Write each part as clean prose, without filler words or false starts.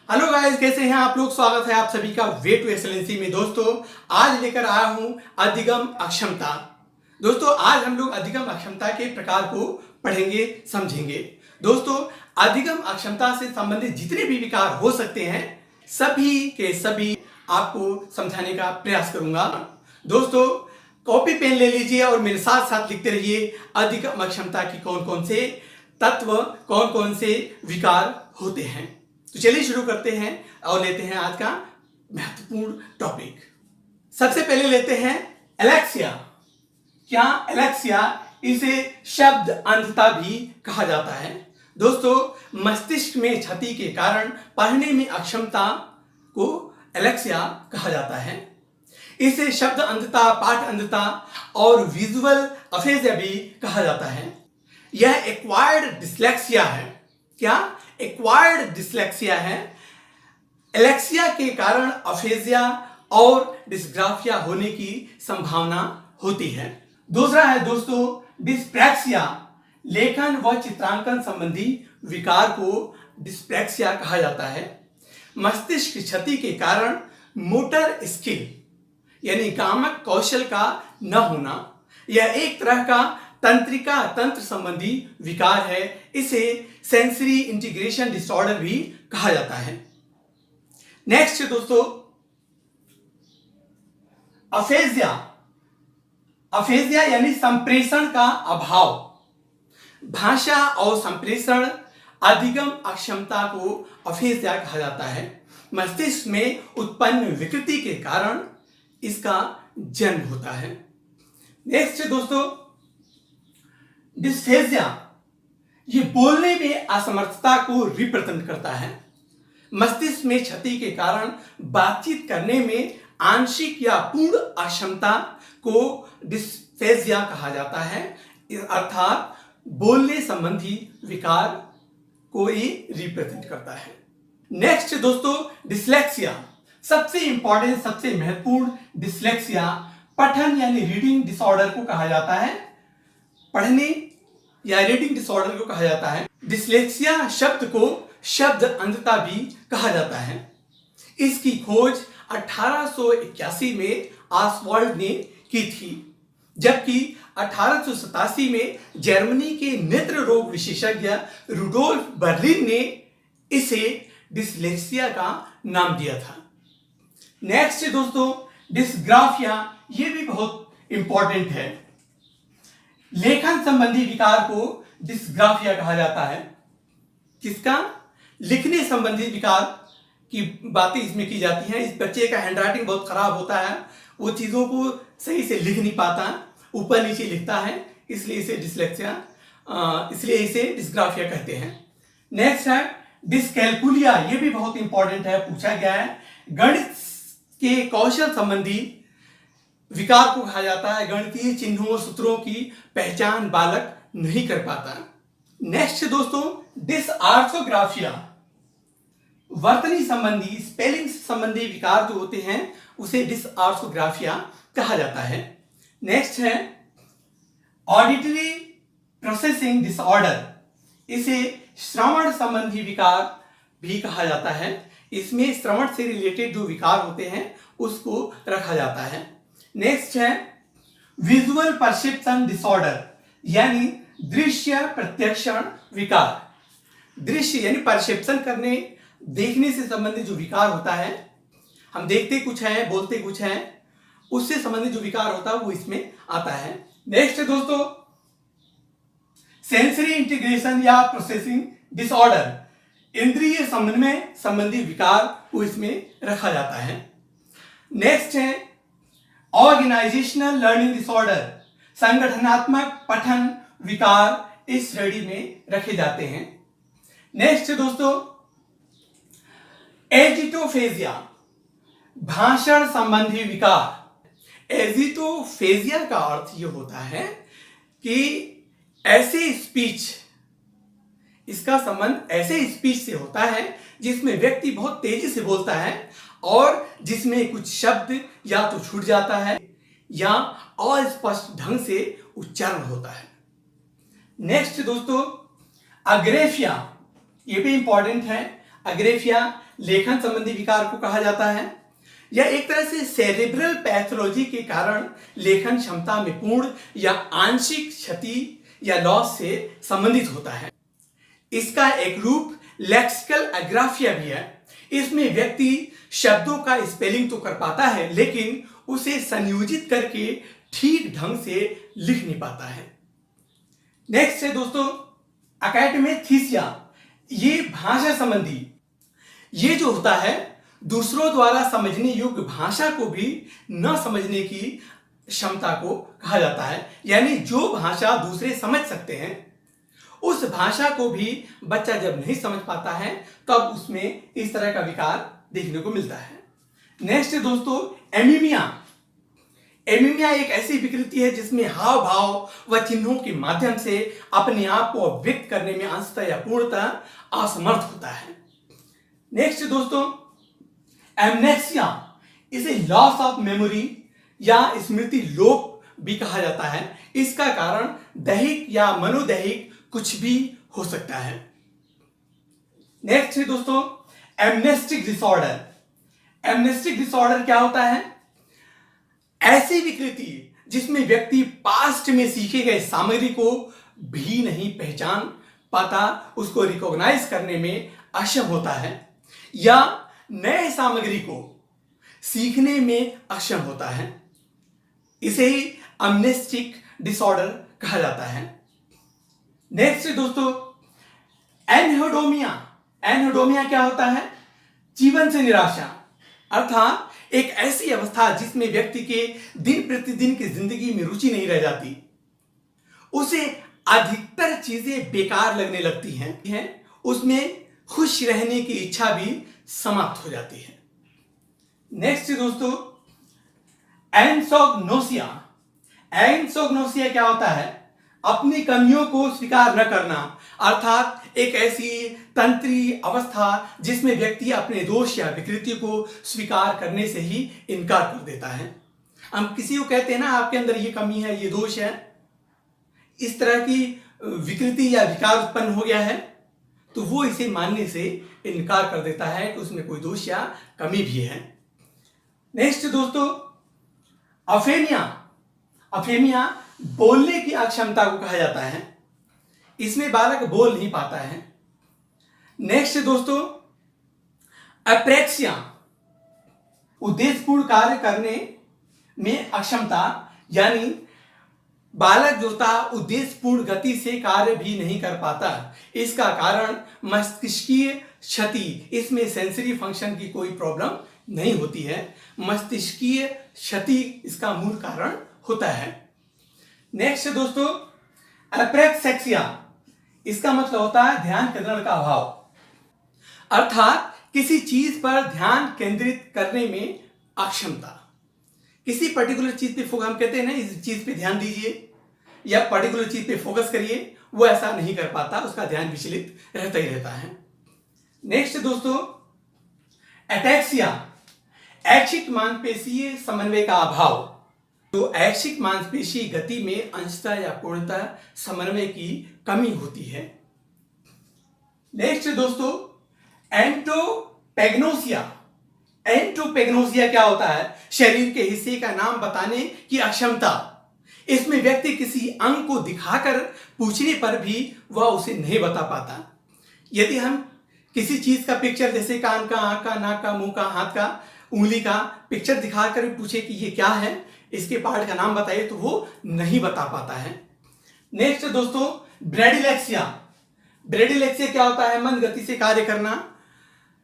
Hello guys, कैसे हैं आप लोग। स्वागत है आप सभी का वे टू एक्सेलेंसी में। दोस्तों आज लेकर आया हूं अधिगम अक्षमता। दोस्तों आज हम लोग अधिगम अक्षमता के प्रकार को पढ़ेंगे, समझेंगे। दोस्तों अधिगम अक्षमता से संबंधित जितने भी विकार हो सकते हैं सभी के सभी आपको समझाने का प्रयास करूंगा। दोस्तों कॉपी पेन ले लीजिए और मेरे साथ साथ लिखते रहिए अधिगम अक्षमता की कौन कौन से तत्व, कौन कौन से विकार होते हैं। तो चलिए शुरू करते हैं और लेते हैं आज का महत्वपूर्ण टॉपिक। सबसे पहले लेते हैं एलेक्सिया। क्या एलेक्सिया, इसे शब्द अंधता भी कहा जाता है। दोस्तों मस्तिष्क में क्षति के कारण पढ़ने में अक्षमता को एलेक्सिया कहा जाता है। इसे शब्द अंधता, पाठ अंधता और विजुअल अफेजिया भी कहा जाता है। यह एक्वायर्ड डिसलेक्सिया है। क्या एक्वायर्ड डिसलेक्सिया है। एलेक्सिया के कारण अफेजिया और डिस्ग्राफिया होने की संभावना होती है। दूसरा है दोस्तों डिस्प्रैक्सिया। लेखन व चित्रांकन संबंधी विकार को डिस्प्रैक्सिया कहा जाता है। मस्तिष्क क्षति के कारण मोटर स्किल यानी कामक कौशल का न होना, यह एक तरह का तंत्रिका तंत्र संबंधी विकार है। इसे सेंसरी इंटीग्रेशन डिसऑर्डर भी कहा जाता है। नेक्स्ट दोस्तों अफेजिया। अफेजिया यानी संप्रेषण का अभाव। भाषा और संप्रेषण अधिगम अक्षमता को अफेजिया कहा जाता है। मस्तिष्क में उत्पन्न विकृति के कारण इसका जन्म होता है। नेक्स्ट दोस्तों डिस्फेजिया, ये बोलने में असमर्थता को रिप्रेजेंट करता है। मस्तिष्क में क्षति के कारण बातचीत करने में आंशिक या पूर्ण अक्षमता को डिस्फेजिया कहा जाता है। अर्थात बोलने संबंधी विकार को ये रिप्रेजेंट करता है। नेक्स्ट दोस्तों डिसलेक्सिया, सबसे इंपॉर्टेंट, सबसे महत्वपूर्ण डिसलेक्सिया पठन यानी रीडिंग डिसऑर्डर को कहा जाता है। पढ़ने या रीडिंग डिसऑर्डर को कहा जाता है। डिसलेक्सिया शब्द को शब्द अंधता भी कहा जाता है। इसकी खोज 1881 में ऑसवाल्ड ने की थी, जबकि 1887 में जर्मनी के नेत्र रोग विशेषज्ञ रुडोल्फ बर्लिन ने इसे डिसलेक्सिया का नाम दिया था। नेक्स्ट दोस्तों डिस्ग्राफिया, ये भी बहुत इंपॉर्टेंट है। लेखन संबंधी विकार को डिस्ग्राफिया कहा जाता है। किसका? लिखने संबंधी विकार की बातें इसमें की जाती हैं। इस बच्चे का हैंडराइटिंग बहुत खराब होता है, वो चीजों को सही से लिख नहीं पाता, ऊपर नीचे लिखता है, इसलिए इसे डिसलेक्सिया, इसलिए इसे डिस्ग्राफिया कहते हैं। नेक्स्ट है डिस्कैलकुलिया, ये भी बहुत इंपॉर्टेंट है, पूछा गया है। गणित के कौशल संबंधी विकार को कहा जाता है। गणितीय चिन्हों और सूत्रों की पहचान बालक नहीं कर पाता। नेक्स्ट दोस्तों डिसऑर्थोग्राफिया, वर्तनी संबंधी, स्पेलिंग संबंधी विकार जो होते हैं उसे डिसऑर्थोग्राफिया कहा जाता है। नेक्स्ट है ऑडिटरी प्रोसेसिंग डिसऑर्डर, इसे श्रवण संबंधी विकार भी कहा जाता है। इसमें श्रवण से रिलेटेड जो विकार होते हैं उसको रखा जाता है। नेक्स्ट है विजुअल परसेप्शन डिसऑर्डर यानी दृश्य प्रत्यक्षण विकार। दृश्य यानी परसेप्शन करने, देखने से संबंधित जो विकार होता है, हम देखते कुछ है, बोलते कुछ है, उससे संबंधित जो विकार होता है वो इसमें आता है। नेक्स्ट दोस्तों सेंसरी इंटीग्रेशन या प्रोसेसिंग डिसऑर्डर, इंद्रिय समन्वय संबंधी विकार को इसमें रखा जाता है। नेक्स्ट है ऑर्गेनाइजेशनल लर्निंग डिसऑर्डर, संगठनात्मक पठन विकार इस श्रेणी में रखे जाते हैं। नेक्स्ट दोस्तों एजिटोफेजिया, भाषण संबंधी विकार। एजिटोफेजिया का अर्थ यह होता है कि ऐसे स्पीच, इसका संबंध ऐसे स्पीच से होता है जिसमें व्यक्ति बहुत तेजी से बोलता है और जिसमें कुछ शब्द या तो छूट जाता है या अस्पष्ट ढंग से उच्चारण होता है। नेक्स्ट दोस्तों अग्रेफिया, ये भी इंपॉर्टेंट है। अग्रेफिया लेखन संबंधी विकार को कहा जाता है। यह एक तरह से सेरेब्रल पैथोलॉजी के कारण लेखन क्षमता में पूर्ण या आंशिक क्षति या लॉस से संबंधित होता है। इसका एक रूप लेक्सिकल अग्राफिया भी है। इसमें व्यक्ति शब्दों का स्पेलिंग तो कर पाता है लेकिन उसे संयोजित करके ठीक ढंग से लिख नहीं पाता है। नेक्स्ट है दोस्तों अकैडमेथीसिया। ये भाषा संबंधी, ये जो होता है दूसरों द्वारा समझने योग्य भाषा को भी न समझने की क्षमता को कहा जाता है। यानी जो भाषा दूसरे समझ सकते हैं उस भाषा को भी बच्चा जब नहीं समझ पाता है तब उसमें इस तरह का विकार देखने को मिलता है। नेक्स्ट है दोस्तों एमीमिया। एमीमिया एक ऐसी विकृति है जिसमें हाव भाव व चिन्हों के माध्यम से अपने आप को व्यक्त करने में अंशतः या पूर्णतः असमर्थ होता है। नेक्स्ट दोस्तों एमनेक्सिया। इसे लॉस ऑफ मेमोरी या स्मृति लोप भी कहा जाता है। इसका कारण दैहिक या मनोदैहिक कुछ भी हो सकता है। नेक्स्ट है दोस्तों एमनेस्टिक डिसऑर्डर। एमनेस्टिक डिसऑर्डर क्या होता है? ऐसी विकृति जिसमें व्यक्ति पास्ट में सीखे गए सामग्री को भी नहीं पहचान पाता, उसको रिकॉग्नाइज करने में अक्षम होता है या नए सामग्री को सीखने में अक्षम होता है। इसे ही एमनेस्टिक डिसऑर्डर कहा जाता है। नेक्स्ट दोस्तों एनहेडोमिया। एनहेडोमिया क्या होता है? जीवन से निराशा, अर्थात एक ऐसी अवस्था जिसमें व्यक्ति के दिन प्रतिदिन की जिंदगी में रुचि नहीं रह जाती, उसे अधिकतर चीजें बेकार लगने लगती हैं, उसमें खुश रहने की इच्छा भी समाप्त हो जाती है। नेक्स्ट दोस्तों एनसोग्नोसिया। एनसोग्नोसिया क्या होता है? अपनी कमियों को स्वीकार न करना, अर्थात एक ऐसी तंत्री अवस्था जिसमें व्यक्ति अपने दोष या विकृति को स्वीकार करने से ही इनकार कर देता है। हम किसी को कहते हैं ना आपके अंदर ये कमी है, ये दोष है, इस तरह की विकृति या विकार उत्पन्न हो गया है, तो वो इसे मानने से इनकार कर देता है कि उसमें कोई दोष या कमी भी है। नेक्स्ट दोस्तों अफेमिया। अफेमिया बोलने की अक्षमता को कहा जाता है। इसमें बालक बोल नहीं पाता है। नेक्स्ट दोस्तों अप्रेक्सिया। उद्देश्यपूर्ण कार्य करने में अक्षमता, यानी बालक जो था उद्देश्यपूर्ण गति से कार्य भी नहीं कर पाता। इसका कारण मस्तिष्कीय क्षति, इसमें सेंसरी फंक्शन की कोई प्रॉब्लम नहीं होती है, मस्तिष्कीय क्षति इसका मूल कारण होता है। नेक्स्ट दोस्तों एप्रेक्सेक्सिया। इसका मतलब होता है ध्यान केंद्रण का अभाव, अर्थात किसी चीज पर ध्यान केंद्रित करने में अक्षमता। किसी पर्टिकुलर चीज पे फोकस, हम कहते हैं ना इस चीज पे ध्यान दीजिए या पर्टिकुलर चीज पे फोकस करिए, वो ऐसा नहीं कर पाता, उसका ध्यान विचलित रहता ही रहता है। नेक्स्ट दोस्तों एटैक्सिया। ऐच्छिक मांसपेशीय समन्वय का अभाव। तो ऐच्छिक मांसपेशी गति में अंशतः या पूर्णतः समन्वय की कमी होती है। नेक्स्ट दोस्तों एंटोपेग्नोसिया। एंटोपेग्नोसिया क्या होता है? शरीर के हिस्से का नाम बताने की अक्षमता। इसमें व्यक्ति किसी अंग को दिखाकर पूछने पर भी वह उसे नहीं बता पाता। यदि हम किसी चीज का पिक्चर, जैसे कान का, आंख का, नाक का, मुंह का, हाथ का, उंगली का पिक्चर दिखाकर पूछे कि ये क्या है, इसके पार्ट का नाम बताइए, तो वो नहीं बता पाता है। नेक्स्ट दोस्तों ब्रेडिलेक्सिया। ब्रेडिलेक्सिया क्या होता है? मंद गति से कार्य करना,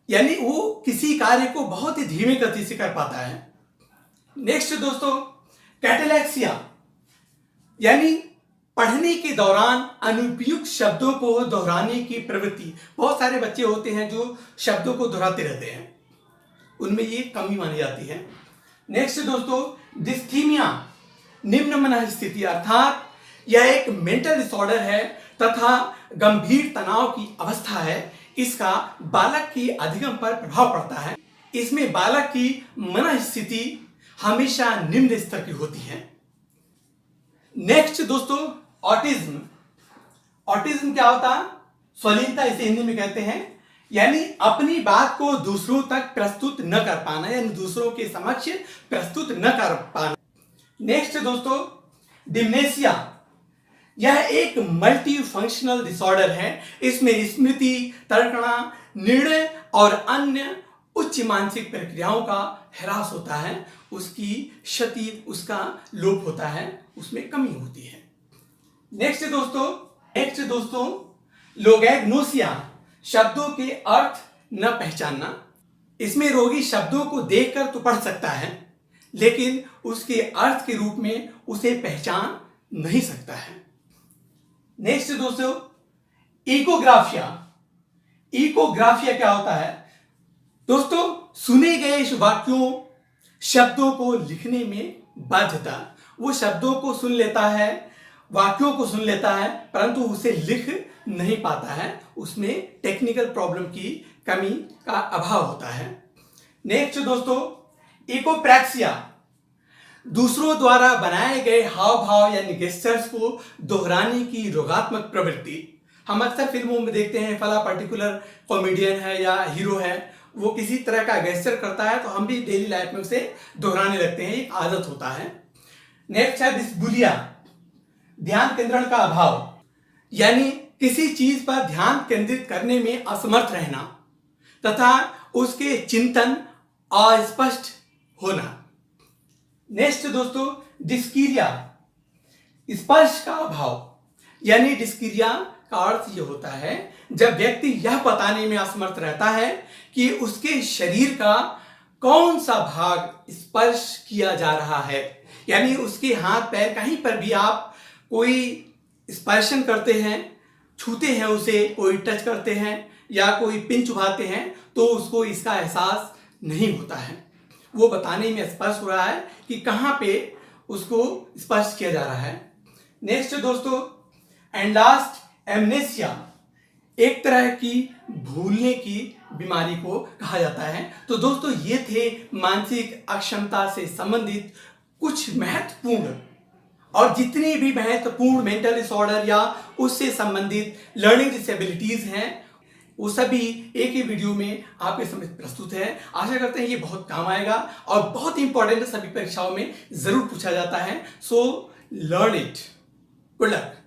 यानी वो किसी कार्य को बहुत ही धीमी गति से कर पाता है। नेक्स्ट दोस्तों कैटेलेक्सिया, यानी पढ़ने के दौरान अनुपयुक्त शब्दों को दोहराने की प्रवृत्ति। बहुत सारे बच्चे होते हैं जो शब्दों को दोहराते रहते हैं, उनमें ये कमी मानी जाती है। नेक्स्ट दोस्तों डिस्थीमिया, निम्न मन स्थिति, अर्थात यह एक मेंटल डिसऑर्डर है तथा गंभीर तनाव की अवस्था है। इसका बालक की अधिगम पर प्रभाव पड़ता है। इसमें बालक की मन स्थिति हमेशा निम्न स्तर की होती है। नेक्स्ट दोस्तों ऑटिज्म। ऑटिज्म क्या होता है? स्वलीनता इसे हिंदी में कहते हैं। यानी अपनी बात को दूसरों तक प्रस्तुत न कर पाना, यानी दूसरों के समक्ष प्रस्तुत न कर पाना। नेक्स्ट दोस्तों, डिमनेशिया। यह एक मल्टी फंक्शनल डिसऑर्डर है। इसमें स्मृति, तर्कणा, निर्णय और अन्य उच्च मानसिक प्रक्रियाओं का ह्रास होता है, उसकी क्षति, उसका लोप होता है, उसमें कमी होती है। नेक्स्ट दोस्तों, लोगैग्नोसिया, शब्दों के अर्थ न पहचानना। इसमें रोगी शब्दों को देखकर तो पढ़ सकता है, लेकिन उसके अर्थ के रूप में उसे पहचान नहीं सकता है। नेक्स्ट दोस्तों, इकोग्राफिया। इकोग्राफिया क्या होता है दोस्तों? सुने गए वाक्यों, शब्दों को लिखने में बाध्यता। वो शब्दों को सुन लेता है, वाक्यों को सुन लेता है, परंतु उसे लिख नहीं पाता है, उसमें टेक्निकल प्रॉब्लम की कमी का अभाव होता है। नेक्स्ट दोस्तों, इकोप्रैक्सिया। दूसरों द्वारा बनाए गए हाव भाव यानी गेस्चर्स को दोहराने की रोगात्मक प्रवृत्ति। हम अक्सर फिल्मों में देखते हैं, फला पर्टिकुलर कॉमेडियन है या हीरो है, वो किसी तरह का गेस्चर करता है तो हम भी डेली लाइफ में उसे दोहराने लगते हैं, एक आदत होता है। नेक्स्ट है डिस्बुलिया, ध्यान केंद्रण का अभाव, यानी किसी चीज पर ध्यान केंद्रित करने में असमर्थ रहना तथा उसके चिंतन अस्पष्ट होना। नेक्स्ट दोस्तों, डिस्कीरिया, स्पर्श का अभाव, यानी डिस्कीरिया का अर्थ यह होता है जब व्यक्ति यह बताने में असमर्थ रहता है कि उसके शरीर का कौन सा भाग स्पर्श किया जा रहा है, यानी उसके हाथ पैर कहीं पर भी आप कोई स्पर्शन करते हैं, छूते हैं उसे, कोई टच करते हैं या कोई पिन चुभाते हैं, तो उसको इसका एहसास नहीं होता है। वो बताने में स्पर्श हो रहा है कि कहाँ पे उसको स्पर्श किया जा रहा है। नेक्स्ट दोस्तों, एंड लास्ट, एमनेसिया, एक तरह की भूलने की बीमारी को कहा जाता है। तो दोस्तों, ये थे मानसिक अक्षमता से संबंधित कुछ महत्वपूर्ण और जितने भी महत्वपूर्ण मेंटल डिसऑर्डर या उससे संबंधित लर्निंग डिसेबिलिटीज हैं, वो सभी एक ही वीडियो में आपके समक्ष प्रस्तुत है। आशा करते हैं ये बहुत काम आएगा और बहुत इंपॉर्टेंट है, सभी परीक्षाओं में जरूर पूछा जाता है। So learn it. Good luck.